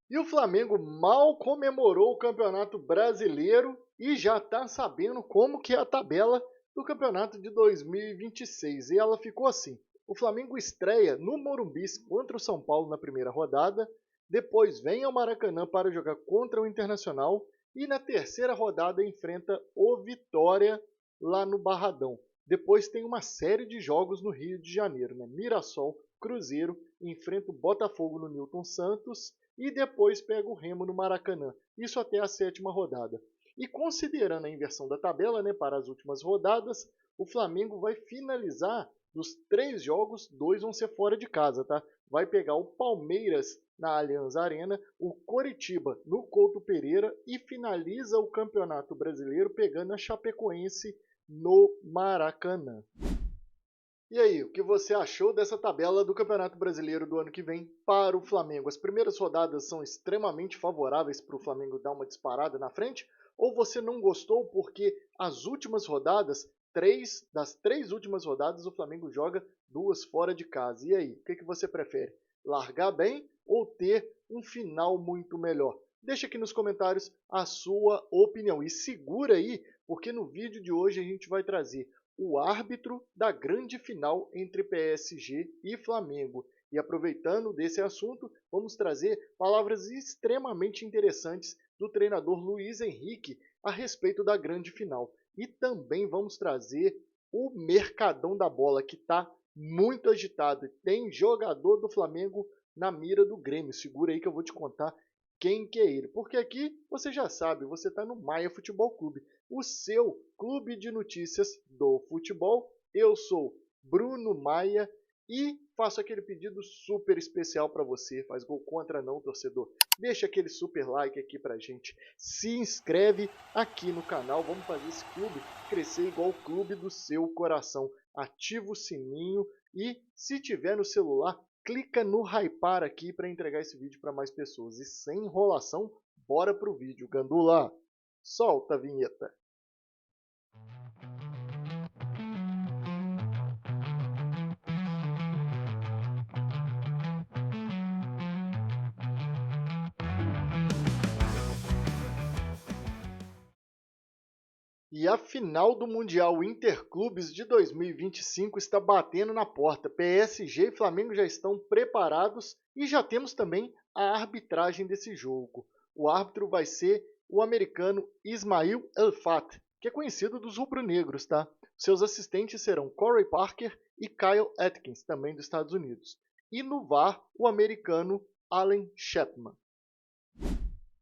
E o Flamengo mal comemorou o Campeonato Brasileiro e já está sabendo como que é a tabela do Campeonato de 2026. E ela ficou assim: o Flamengo estreia no Morumbi contra o São Paulo na primeira rodada, depois vem ao Maracanã para jogar contra o Internacional e na terceira rodada enfrenta o Vitória lá no Barradão. Depois tem uma série de jogos no Rio de Janeiro, né? Mirassol, Cruzeiro, enfrenta o Botafogo no Newton Santos e depois pega o Remo no Maracanã. Isso até a sétima rodada. E considerando a inversão da tabela, né, para as últimas rodadas, o Flamengo vai finalizar dos 3 jogos, 2 vão ser fora de casa, tá? Vai pegar o Palmeiras na Allianz Arena, o Coritiba no Couto Pereira e finaliza o Campeonato Brasileiro pegando a Chapecoense no Maracanã. E aí, o que você achou dessa tabela do Campeonato Brasileiro do ano que vem para o Flamengo? As primeiras rodadas são extremamente favoráveis para o Flamengo dar uma disparada na frente? Ou você não gostou porque as últimas rodadas, das 3 últimas rodadas, o Flamengo joga 2 fora de casa? E aí, o que você prefere? Largar bem ou ter um final muito melhor? Deixa aqui nos comentários a sua opinião e segura aí, porque no vídeo de hoje a gente vai trazer o árbitro da grande final entre PSG e Flamengo. E aproveitando desse assunto, vamos trazer palavras extremamente interessantes do treinador Luiz Henrique a respeito da grande final. E também vamos trazer o mercadão da bola, que está muito agitado. Tem jogador do Flamengo na mira do Grêmio. Segura aí que eu vou te contar quem que é ele. Porque aqui, você já sabe, você está no Maia Futebol Clube, o seu clube de notícias do futebol. Eu sou Bruno Maia e faço aquele pedido super especial para você. Faz gol contra não, torcedor. Deixa aquele super like aqui pra gente. Se inscreve aqui no canal. Vamos fazer esse clube crescer igual o clube do seu coração. Ativa o sininho e, se tiver no celular, clica no hypar aqui para entregar esse vídeo para mais pessoas. E sem enrolação, bora pro vídeo. Gandula, solta a vinheta. E a final do Mundial Interclubes de 2025 está batendo na porta. PSG e Flamengo já estão preparados e já temos também a arbitragem desse jogo. O árbitro vai ser o americano Ismail Elfat, que é conhecido dos rubro-negros, tá? Seus assistentes serão Corey Parker e Kyle Atkins, também dos Estados Unidos. E no VAR, o americano Alan Chapman.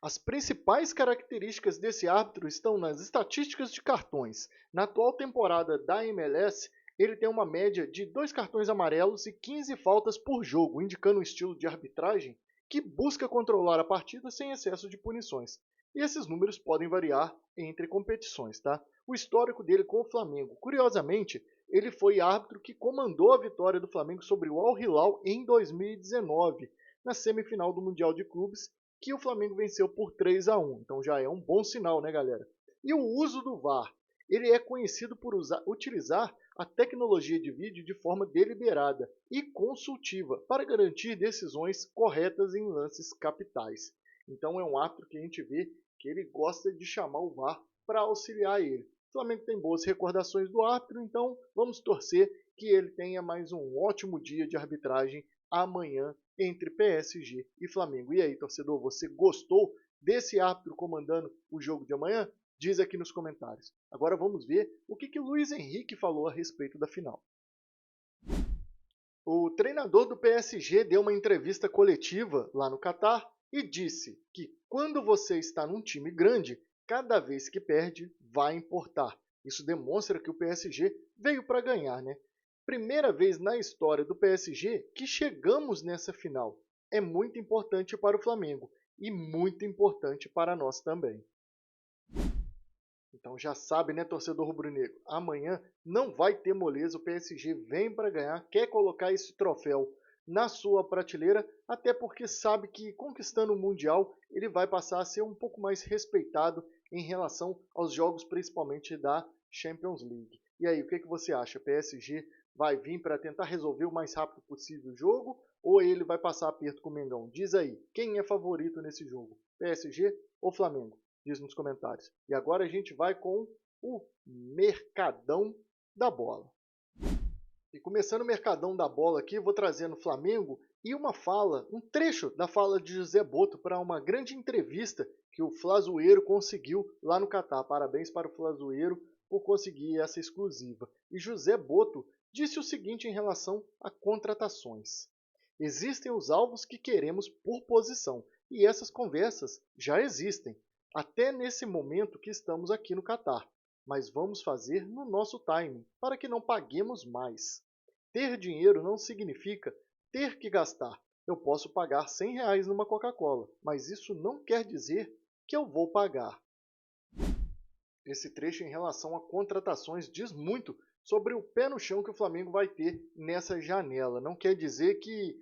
As principais características desse árbitro estão nas estatísticas de cartões. Na atual temporada da MLS, ele tem uma média de 2 cartões amarelos e 15 faltas por jogo, indicando um estilo de arbitragem que busca controlar a partida sem excesso de punições. E esses números podem variar entre competições, tá? O histórico dele com o Flamengo. Curiosamente, ele foi árbitro que comandou a vitória do Flamengo sobre o Al Hilal em 2019, na semifinal do Mundial de Clubes, que o Flamengo venceu por 3-1. Então já é um bom sinal, né, galera? E o uso do VAR. Ele é conhecido por utilizar a tecnologia de vídeo de forma deliberada e consultiva para garantir decisões corretas em lances capitais. Então é um árbitro que a gente vê que ele gosta de chamar o VAR para auxiliar ele. O Flamengo tem boas recordações do árbitro, então vamos torcer que ele tenha mais um ótimo dia de arbitragem amanhã entre PSG e Flamengo. E aí, torcedor, você gostou desse árbitro comandando o jogo de amanhã? Diz aqui nos comentários. Agora vamos ver o que Luiz Henrique falou a respeito da final. O treinador do PSG deu uma entrevista coletiva lá no Catar e disse que quando você está num time grande, cada vez que perde, vai importar. Isso demonstra que o PSG veio para ganhar, né? Primeira vez na história do PSG que chegamos nessa final. É muito importante para o Flamengo e muito importante para nós também. Então já sabe, né, torcedor rubro-negro? Amanhã não vai ter moleza, o PSG vem para ganhar, quer colocar esse troféu na sua prateleira, até porque sabe que conquistando o Mundial ele vai passar a ser um pouco mais respeitado em relação aos jogos, principalmente da Champions League. E aí, o que você acha? PSG vai vir para tentar resolver o mais rápido possível o jogo ou ele vai passar aperto com o Mengão? Diz aí, quem é favorito nesse jogo? PSG ou Flamengo? Diz nos comentários. E agora a gente vai com o Mercadão da Bola. E começando o Mercadão da Bola aqui, vou trazendo o Flamengo e um trecho da fala de José Boto para uma grande entrevista que o Flazoeiro conseguiu lá no Catar. Parabéns para o Flazoeiro por conseguir essa exclusiva. E José Boto disse o seguinte em relação a contratações. Existem os alvos que queremos por posição, e essas conversas já existem, até nesse momento que estamos aqui no Catar. Mas vamos fazer no nosso timing, para que não paguemos mais. Ter dinheiro não significa ter que gastar. Eu posso pagar R$100 numa Coca-Cola, mas isso não quer dizer que eu vou pagar. Esse trecho em relação a contratações diz muito sobre o pé no chão que o Flamengo vai ter nessa janela. Não quer dizer que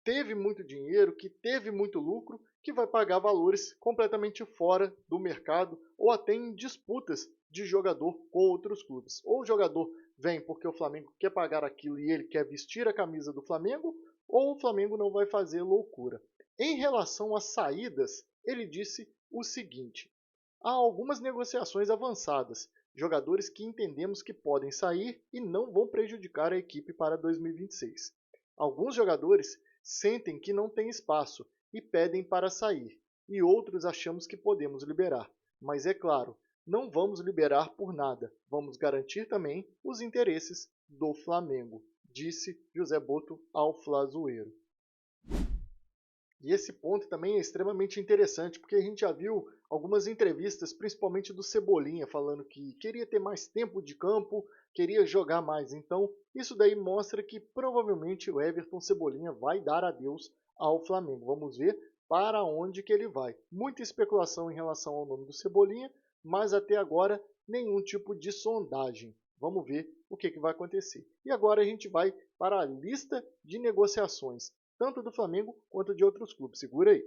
teve muito dinheiro, que teve muito lucro, que vai pagar valores completamente fora do mercado ou até em disputas de jogador com outros clubes. Ou o jogador vem porque o Flamengo quer pagar aquilo e ele quer vestir a camisa do Flamengo, ou o Flamengo não vai fazer loucura. Em relação às saídas, ele disse o seguinte: há algumas negociações avançadas, jogadores que entendemos que podem sair e não vão prejudicar a equipe para 2026. Alguns jogadores sentem que não tem espaço e pedem para sair, e outros achamos que podemos liberar. Mas é claro, não vamos liberar por nada, vamos garantir também os interesses do Flamengo, disse José Boto ao Flazoeiro. E esse ponto também é extremamente interessante, porque a gente já viu algumas entrevistas, principalmente do Cebolinha, falando que queria ter mais tempo de campo, queria jogar mais. Então, isso daí mostra que provavelmente o Everton Cebolinha vai dar adeus ao Flamengo. Vamos ver para onde que ele vai. Muita especulação em relação ao nome do Cebolinha, mas até agora nenhum tipo de sondagem. Vamos ver o que vai acontecer. E agora a gente vai para a lista de negociações, tanto do Flamengo quanto de outros clubes. Segura aí.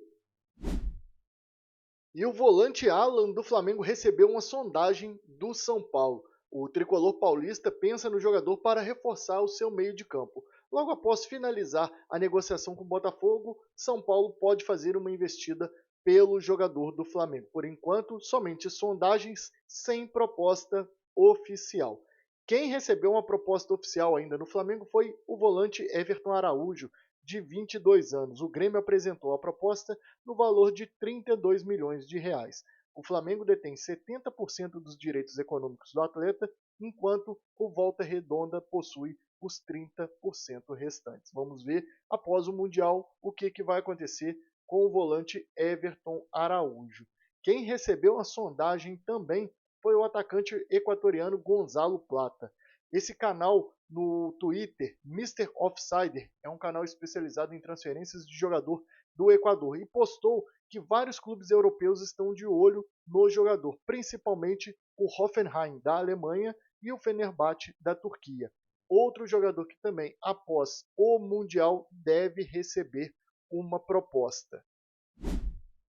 E o volante Alan do Flamengo recebeu uma sondagem do São Paulo. O tricolor paulista pensa no jogador para reforçar o seu meio de campo. Logo após finalizar a negociação com o Botafogo, São Paulo pode fazer uma investida pelo jogador do Flamengo. Por enquanto, somente sondagens sem proposta oficial. Quem recebeu uma proposta oficial ainda no Flamengo foi o volante Everton Araújo, de 22 anos. O Grêmio apresentou a proposta no valor de 32 milhões de reais. O Flamengo detém 70% dos direitos econômicos do atleta, enquanto o Volta Redonda possui os 30% restantes. Vamos ver, após o Mundial, o que vai acontecer com o volante Everton Araújo. Quem recebeu a sondagem também foi o atacante equatoriano Gonzalo Plata. Esse canal no Twitter, Mr. Offsider, é um canal especializado em transferências de jogador do Equador e postou que vários clubes europeus estão de olho no jogador, principalmente o Hoffenheim da Alemanha e o Fenerbahçe da Turquia. Outro jogador que também, após o Mundial, deve receber uma proposta.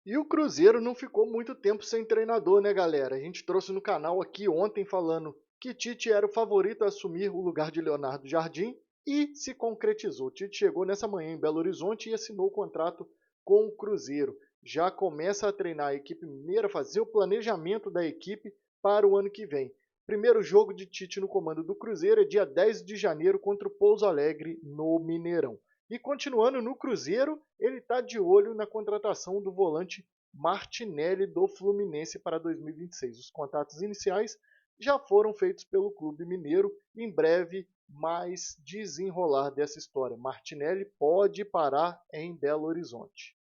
E o Cruzeiro não ficou muito tempo sem treinador, né, galera? A gente trouxe no canal aqui ontem falando que Tite era o favorito a assumir o lugar de Leonardo Jardim e se concretizou. Tite chegou nessa manhã em Belo Horizonte e assinou o contrato com o Cruzeiro. Já começa a treinar a equipe mineira, fazer o planejamento da equipe para o ano que vem. Primeiro jogo de Tite no comando do Cruzeiro é dia 10 de janeiro contra o Pouso Alegre no Mineirão. E continuando no Cruzeiro, ele está de olho na contratação do volante Martinelli do Fluminense para 2026. Os contatos iniciais já foram feitos pelo clube mineiro. Em breve, mais desenrolar dessa história. Martinelli pode parar em Belo Horizonte.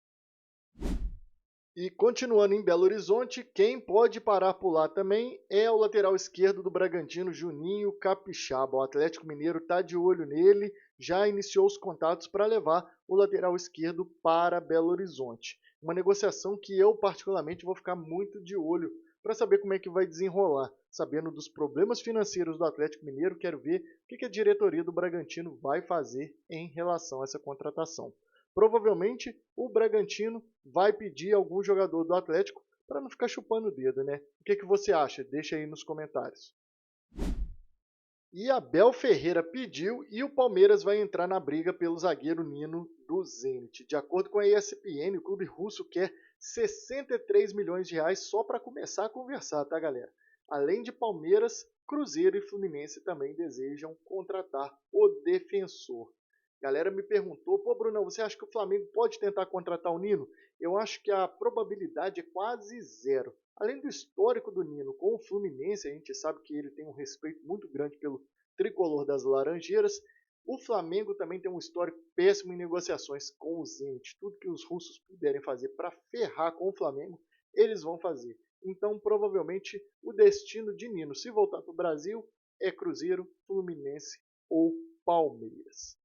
E continuando em Belo Horizonte, quem pode parar por lá também é o lateral esquerdo do Bragantino, Juninho Capixaba. O Atlético Mineiro está de olho nele, já iniciou os contatos para levar o lateral esquerdo para Belo Horizonte. Uma negociação que eu particularmente vou ficar muito de olho para saber como é que vai desenrolar. Sabendo dos problemas financeiros do Atlético Mineiro, quero ver o que a diretoria do Bragantino vai fazer em relação a essa contratação. Provavelmente o Bragantino vai pedir algum jogador do Atlético para não ficar chupando o dedo, né? O que você acha? Deixa aí nos comentários. E Abel Ferreira pediu e o Palmeiras vai entrar na briga pelo zagueiro Nino do Zenit. De acordo com a ESPN, o clube russo quer 63 milhões de reais só para começar a conversar, tá, galera? Além de Palmeiras, Cruzeiro e Fluminense também desejam contratar o defensor. Galera me perguntou, pô, Bruno, você acha que o Flamengo pode tentar contratar o Nino? Eu acho que a probabilidade é quase zero. Além do histórico do Nino com o Fluminense, a gente sabe que ele tem um respeito muito grande pelo tricolor das Laranjeiras. O Flamengo também tem um histórico péssimo em negociações com o Zenit. Tudo que os russos puderem fazer para ferrar com o Flamengo, eles vão fazer. Então, provavelmente, o destino de Nino, se voltar para o Brasil, é Cruzeiro, Fluminense ou Palmeiras.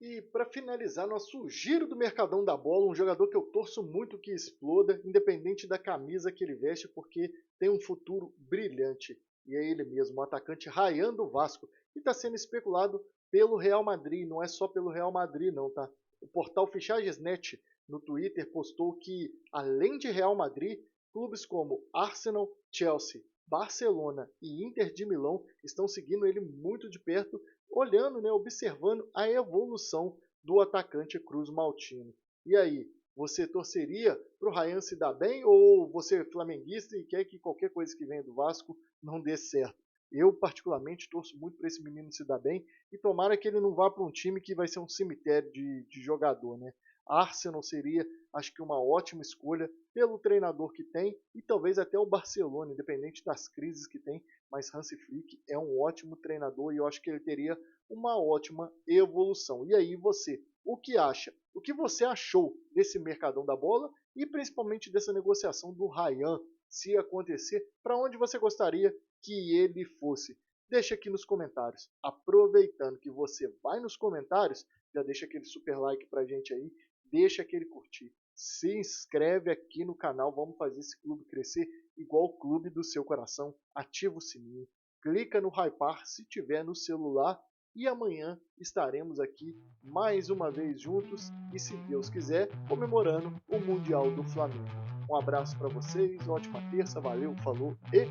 E para finalizar nosso giro do Mercadão da Bola, um jogador que eu torço muito que exploda, independente da camisa que ele veste, porque tem um futuro brilhante. E é ele mesmo, o atacante Rayan do Vasco, que está sendo especulado pelo Real Madrid. Não é só pelo Real Madrid, não, tá? O portal Fichagesnet no Twitter postou que, além de Real Madrid, clubes como Arsenal, Chelsea, Barcelona e Inter de Milão estão seguindo ele muito de perto, olhando, né, observando a evolução do atacante Cruz Maltino. E aí, você torceria para o Rayan se dar bem ou você é flamenguista e quer que qualquer coisa que venha do Vasco não dê certo? Eu, particularmente, torço muito para esse menino se dar bem e tomara que ele não vá para um time que vai ser um cemitério de jogador, né? Arsenal seria, acho que, uma ótima escolha pelo treinador que tem e talvez até o Barcelona, independente das crises que tem, mas Hansi Flick é um ótimo treinador e eu acho que ele teria uma ótima evolução. E aí você, o que acha? O que você achou desse Mercadão da Bola e principalmente dessa negociação do Rayan, se acontecer, para onde você gostaria que ele fosse? Deixa aqui nos comentários. Aproveitando que você vai nos comentários, já deixa aquele super like pra gente aí, deixa aquele curtir, se inscreve aqui no canal, vamos fazer esse clube crescer igual o clube do seu coração, ativa o sininho, clica no Hypar se tiver no celular e amanhã estaremos aqui mais uma vez juntos e, se Deus quiser, comemorando o Mundial do Flamengo. Um abraço para vocês, ótima terça, valeu, falou e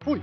fui!